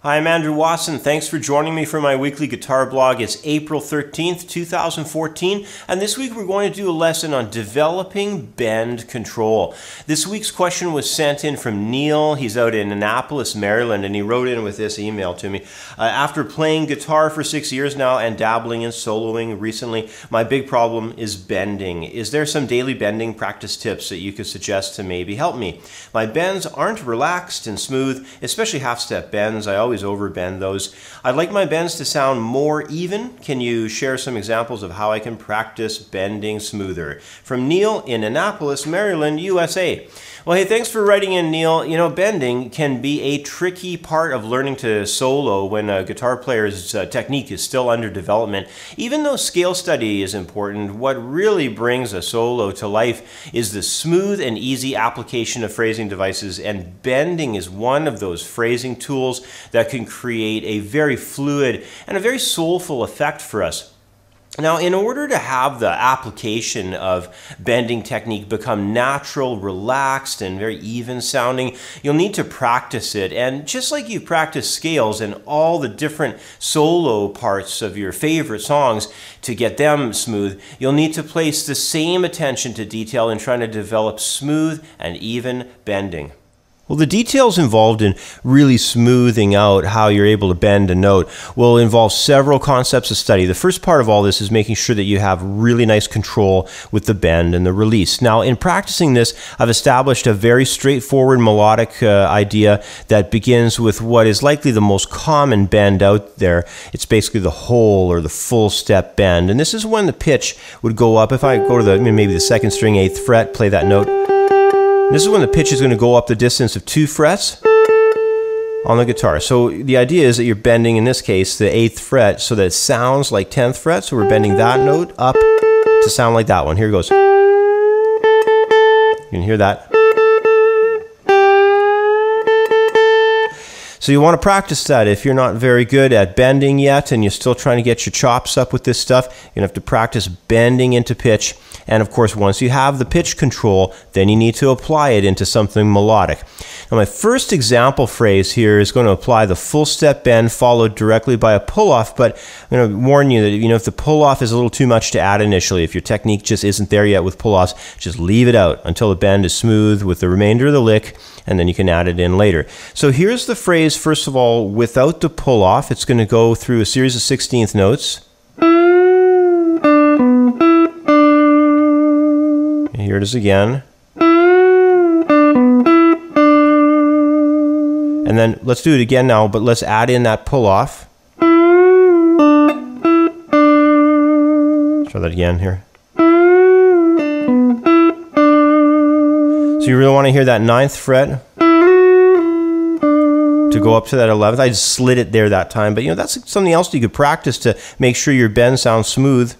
Hi, I'm Andrew Wasson. Thanks for joining me for my weekly guitar blog. It's April 13th, 2014, and this week we're going to do a lesson on developing bend control. This week's question was sent in from Neil. He's out in Annapolis, Maryland, and he wrote in with this email to me. After playing guitar for 6 years now and dabbling and soloing recently, my big problem is bending. Is there some daily bending practice tips that you could suggest to maybe help me? My bends aren't relaxed and smooth, especially half-step bends. I always overbend those. I'd like my bends to sound more even. Can you share some examples of how I can practice bending smoother? From Neil in Annapolis, Maryland, USA. Well, hey, thanks for writing in, Neil. You know, bending can be a tricky part of learning to solo when a guitar player's technique is still under development. Even though scale study is important, what really brings a solo to life is the smooth and easy application of phrasing devices, and bending is one of those phrasing tools that can create a very fluid and a very soulful effect for us. Now, in order to have the application of bending technique become natural, relaxed, and very even sounding, you'll need to practice it. And just like you practice scales and all the different solo parts of your favorite songs to get them smooth, you'll need to place the same attention to detail in trying to develop smooth and even bending. Well, the details involved in really smoothing out how you're able to bend a note will involve several concepts of study. The first part of all this is making sure that you have really nice control with the bend and the release. Now, in practicing this, I've established a very straightforward melodic idea that begins with what is likely the most common bend out there. It's basically the whole or the full step bend. And this is when the pitch would go up. If I go to maybe the second string, 8th fret, play that note. This is when the pitch is going to go up the distance of 2 frets on the guitar. So the idea is that you're bending, in this case, the 8th fret so that it sounds like 10th fret. So we're bending that note up to sound like that one. Here it goes. You can hear that. So you want to practice that. If you're not very good at bending yet and you're still trying to get your chops up with this stuff, you're going to have to practice bending into pitch. And of course, once you have the pitch control, then you need to apply it into something melodic. Now, my first example phrase here is going to apply the full step bend followed directly by a pull-off, but I'm going to warn you that if the pull-off is a little too much to add initially, if your technique just isn't there yet with pull-offs, just leave it out until the bend is smooth with the remainder of the lick, and then you can add it in later. So here's the phrase, first of all, without the pull-off. It's going to go through a series of 16th notes. Here it is again. And then let's do it again now, but let's add in that pull-off. Try that again here. So you really want to hear that 9th fret to go up to that 11th. I just slid it there that time, but that's something else you could practice to make sure your bend sounds smooth.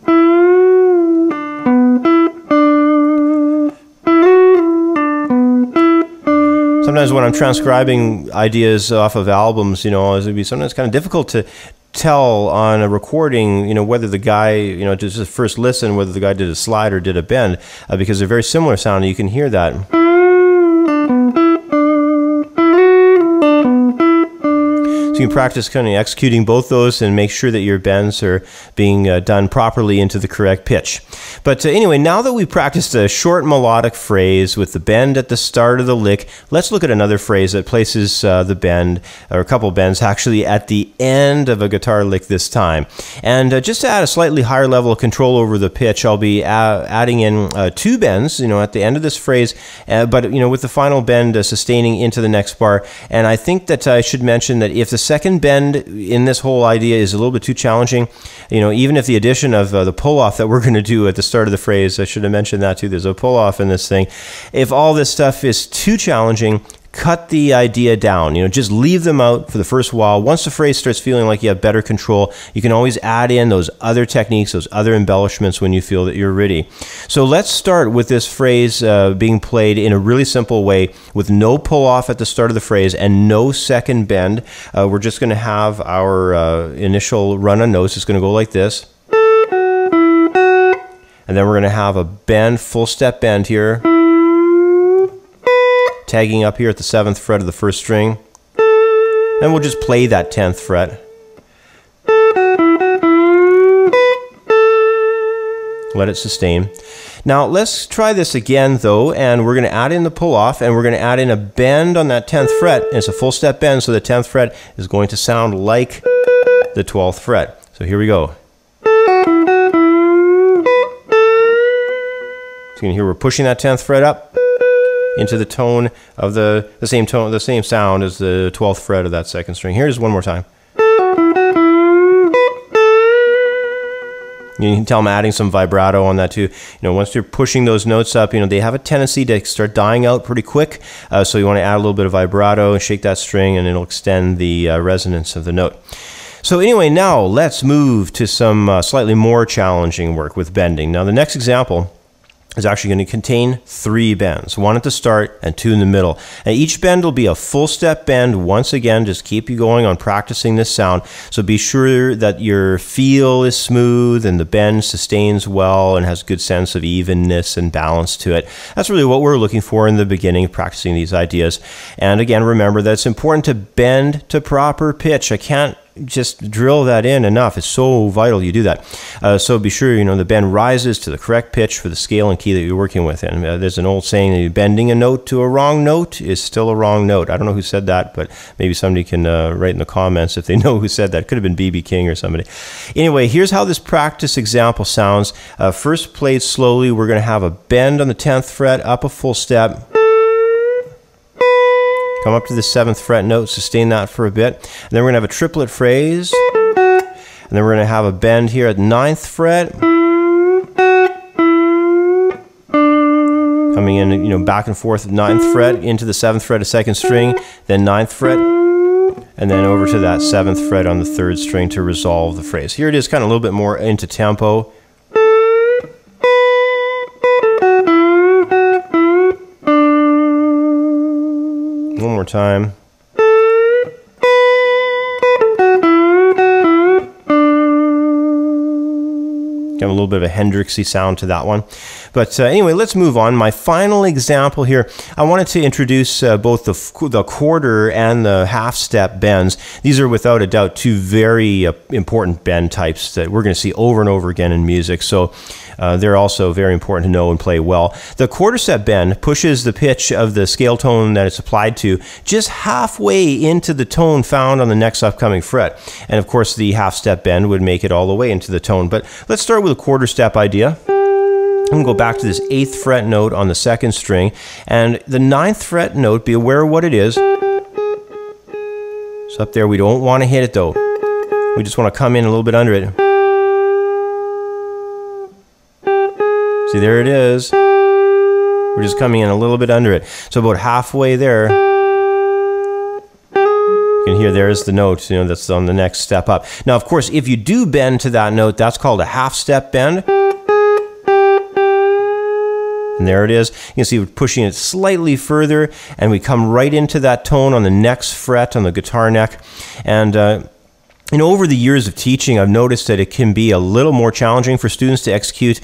Sometimes when I'm transcribing ideas off of albums, it would be sometimes kind of difficult to tell on a recording, whether the guy, just the first listen, whether the guy did a slide or did a bend, because they're very similar sounding. You can hear that. So you can practice kind of executing both those and make sure that your bends are being done properly into the correct pitch. But anyway, now that we've practiced a short melodic phrase with the bend at the start of the lick, let's look at another phrase that places the bend, or a couple bends actually, at the end of a guitar lick this time. And just to add a slightly higher level of control over the pitch, I'll be adding in 2 bends, at the end of this phrase, but with the final bend sustaining into the next bar. And I think that I should mention that if the second bend in this whole idea is a little bit too challenging, even if the addition of the pull-off that we're going to do at the start of the phrase, I should have mentioned that too, there's a pull-off in this thing. If all this stuff is too challenging, cut the idea down. Just leave them out for the first while. Once the phrase starts feeling like you have better control, you can always add in those other techniques, those other embellishments when you feel that you're ready. So let's start with this phrase being played in a really simple way with no pull-off at the start of the phrase and no second bend. We're just going to have our initial run of notes. It's going to go like this. And then we're going to have a bend, full step bend here, tagging up here at the 7th fret of the first string. And we'll just play that 10th fret. Let it sustain. Now let's try this again though, and we're going to add in the pull off, and we're going to add in a bend on that 10th fret, and it's a full step bend, so the 10th fret is going to sound like the 12th fret. So here we go. So you can hear we're pushing that 10th fret up into the tone of the same tone, the same sound as the 12th fret of that second string. Here's one more time. You can tell I'm adding some vibrato on that too. Once you're pushing those notes up, they have a tendency to start dying out pretty quick. So you want to add a little bit of vibrato and shake that string, and it'll extend the resonance of the note. So anyway, now let's move to some slightly more challenging work with bending. Now the next example is actually going to contain 3 bends, 1 at the start and 2 in the middle. And each bend will be a full step bend. Once again, just keep you going on practicing this sound. So be sure that your feel is smooth and the bend sustains well and has a good sense of evenness and balance to it. That's really what we're looking for in the beginning of practicing these ideas. And again, remember that it's important to bend to proper pitch. I can't just drill that in enough. It's so vital you do that. So be sure the bend rises to the correct pitch for the scale and key that you're working with. And there's an old saying that bending a note to a wrong note is still a wrong note. I don't know who said that, but maybe somebody can write in the comments if they know who said that. Could have been B.B. King or somebody. Anyway, here's how this practice example sounds. First played slowly, we're going to have a bend on the 10th fret, up a full step. Come up to the 7th fret note, sustain that for a bit. And then we're going to have a triplet phrase. And then we're going to have a bend here at 9th fret. Coming in, back and forth, 9th fret into the 7th fret, a second string, then 9th fret, and then over to that 7th fret on the 3rd string to resolve the phrase. Here it is, kind of a little bit more into tempo. One more time. Got a little bit of a Hendrixy sound to that one. But anyway, let's move on. My final example here, I wanted to introduce both the quarter and the half step bends. These are without a doubt 2 very important bend types that we're going to see over and over again in music. So they're also very important to know and play well. The quarter step bend pushes the pitch of the scale tone that it's applied to just halfway into the tone found on the next upcoming fret. And of course, the half step bend would make it all the way into the tone. But let's start with a quarter step idea. I'm going to go back to this 8th fret note on the 2nd string, and the 9th fret note, be aware of what it is. It's up there. We don't want to hit it though. We just want to come in a little bit under it. See, there it is. We're just coming in a little bit under it. So about halfway there, you can hear there's the note, that's on the next step up. Now, of course, if you do bend to that note, that's called a half step bend. And there it is. You can see we're pushing it slightly further, and we come right into that tone on the next fret on the guitar neck. And over the years of teaching, I've noticed that it can be a little more challenging for students to execute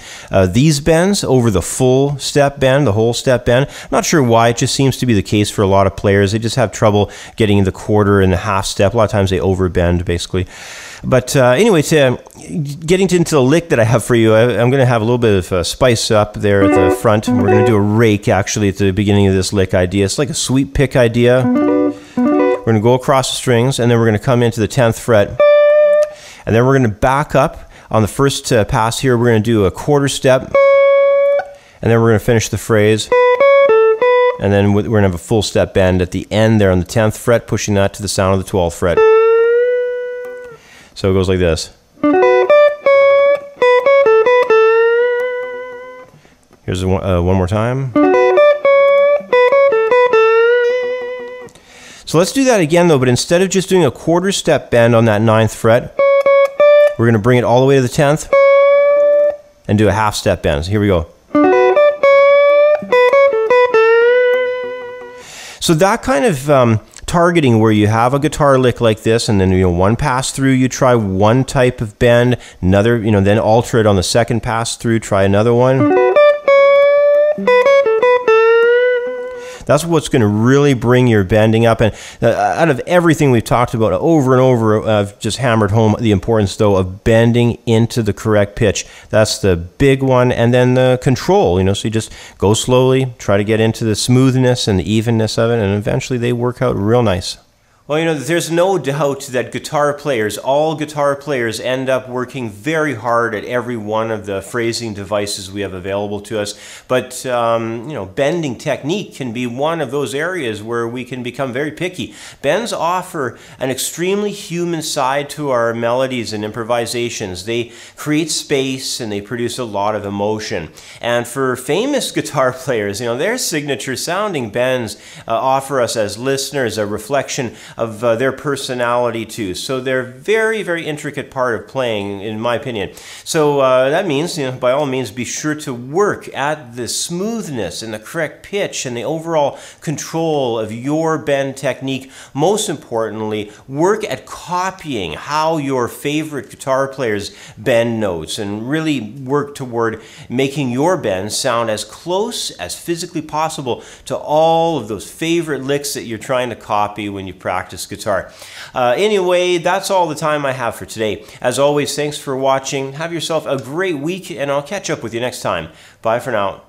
these bends over the full step bend, the whole step bend. I'm not sure why. It just seems to be the case for a lot of players. They just have trouble getting the quarter and the half step. A lot of times they overbend, basically. But anyway, getting into the lick that I have for you, I'm going to have a little bit of spice up there at the front. We're going to do a rake, actually, at the beginning of this lick idea. It's like a sweep pick idea. We're going to go across the strings, and then we're going to come into the 10th fret. And then we're going to back up on the first pass here. We're going to do a quarter step, and then we're going to finish the phrase. And then we're going to have a full step bend at the end there on the 10th fret, pushing that to the sound of the 12th fret. So it goes like this. Here's one more time. So let's do that again though, but instead of just doing a quarter step bend on that 9th fret, we're going to bring it all the way to the 10th and do a half step bend. So here we go. So that kind of targeting where you have a guitar lick like this, and then one pass through you try one type of bend, another, then alter it on the second pass through, try another one. That's what's going to really bring your bending up. And out of everything we've talked about over and over, I've just hammered home the importance, though, of bending into the correct pitch. That's the big one. And then the control, so you just go slowly, try to get into the smoothness and the evenness of it, and eventually they work out real nice. Well, there's no doubt that all guitar players end up working very hard at every one of the phrasing devices we have available to us. But, bending technique can be one of those areas where we can become very picky. Bends offer an extremely human side to our melodies and improvisations. They create space and they produce a lot of emotion. And for famous guitar players, their signature sounding bends offer us as listeners a reflection of their personality too. So they're very, very intricate part of playing, in my opinion. So that means, by all means, be sure to work at the smoothness and the correct pitch and the overall control of your bend technique. Most importantly, work at copying how your favorite guitar players bend notes, and really work toward making your bends sound as close as physically possible to all of those favorite licks that you're trying to copy when you practice guitar. Anyway, that's all the time I have for today. As always, thanks for watching. Have yourself a great week, and I'll catch up with you next time. Bye for now.